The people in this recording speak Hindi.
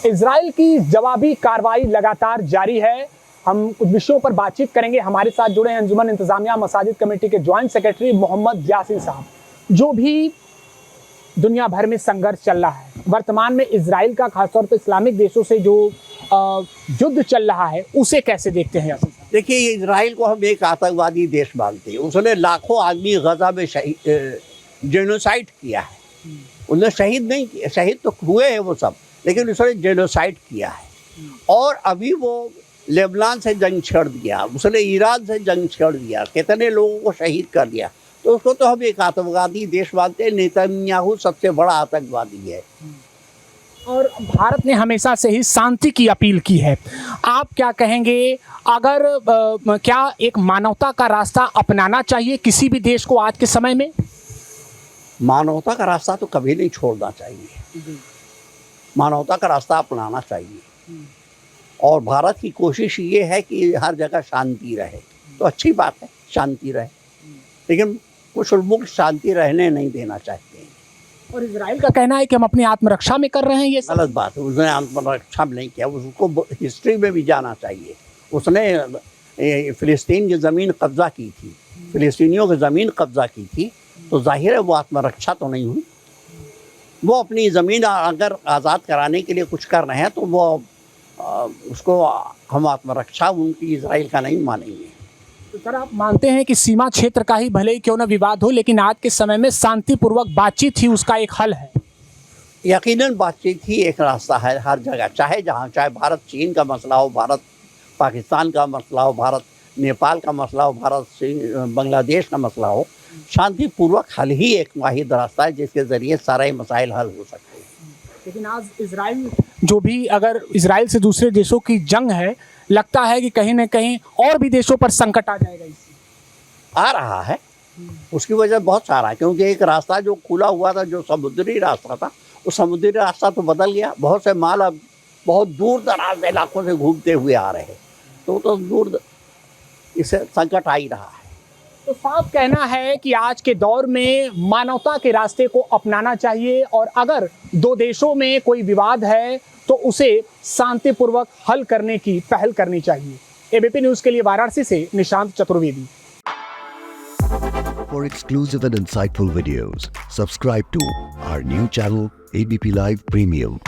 इजराइल की जवाबी कार्रवाई लगातार जारी है। हम कुछ विषयों पर बातचीत करेंगे। हमारे साथ जुड़े हैं अंजुमन इंतजामिया मसाजिद कमेटी के ज्वाइंट सेक्रेटरी मोहम्मद यासीन साहब। जो भी दुनिया भर में संघर्ष चल रहा है, वर्तमान में इजराइल का खासतौर पर इस्लामिक देशों से जो युद्ध चल रहा है, उसे कैसे देखते हैं यासीन साहब? देखिए, इजराइल को हम एक आतंकवादी देश मानते हैं। उसने लाखों आदमी गजा में जेनोसाइड किया है। उन्हें शहीद नहीं किया, शहीद तो हुए हैं वो सब, लेकिन उसने जेनोसाइड किया है। और अभी वो लेबनान से जंग छेड़ दिया, उसने ईरान से जंग छेड़ दिया, कितने लोगों को शहीद कर दिया। तो उसको तो हम एक आतंकवादी देश मानते हैं। नेतन्याहू सबसे बड़ा आतंकवादी है। और भारत ने हमेशा से ही शांति की अपील की है। आप क्या कहेंगे, अगर क्या एक मानवता का रास्ता अपनाना चाहिए किसी भी देश को आज के समय में? मानवता का रास्ता तो कभी नहीं छोड़ना चाहिए, मानवता का रास्ता अपनाना चाहिए। और भारत की कोशिश ये है कि हर जगह शांति रहे, तो अच्छी बात है, शांति रहे। लेकिन कुछ लोग शांति रहने नहीं देना चाहते हैं। और इजराइल का कहना है कि हम अपनी आत्मरक्षा में कर रहे हैं। ये गलत बात है। उसने आत्मरक्षा में नहीं किया, उसको हिस्ट्री में भी जाना चाहिए। उसने फिलिस्तीन की ज़मीन कब्जा की थी, फिलिस्तीनियों की ज़मीन कब्जा की थी, तो जाहिर है वो आत्मरक्षा तो नहीं हुई। वो अपनी ज़मीन अगर आज़ाद कराने के लिए कुछ कर रहे हैं तो वो उसको हम आत्मरक्षा उनकी इजराइल का नहीं मानेंगे। तो सर, आप मानते हैं कि सीमा क्षेत्र का ही भले ही क्यों ना विवाद हो, लेकिन आज के समय में शांतिपूर्वक बातचीत ही उसका एक हल है? यकीनन बातचीत ही एक रास्ता है हर जगह, चाहे जहाँ, चाहे भारत चीन का मसला हो, भारत पाकिस्तान का मसला हो, भारत नेपाल का मसला हो, भारत बांग्लादेश का मसला हो। शांतिपूर्वक हल ही एक वाहिद रास्ता है जिसके ज़रिए सारे मसाइल हल हो सकते हैं। लेकिन आज इजराइल जो भी, अगर इजराइल से दूसरे देशों की जंग है, लगता है कि कहीं ना कहीं और भी देशों पर संकट आ जाएगा। इससे आ रहा है, उसकी वजह बहुत सारा है। क्योंकि एक रास्ता जो खुला हुआ था, जो समुद्री रास्ता था, वो समुद्री रास्ता तो बदल गया। बहुत से माल अब बहुत दूर दराज इलाकों से घूमते हुए आ रहे हैं, तो दूर इससे संकट आ ही रहा है। तो साफ कहना है कि आज के दौर में मानवता के रास्ते को अपनाना चाहिए, और अगर दो देशों में कोई विवाद है तो उसे शांतिपूर्वक हल करने की पहल करनी चाहिए। एबीपी न्यूज़ के लिए वाराणसी से Nishant Chaturvedi. For exclusive and insightful videos, subscribe to our new channel ABP Live Premium.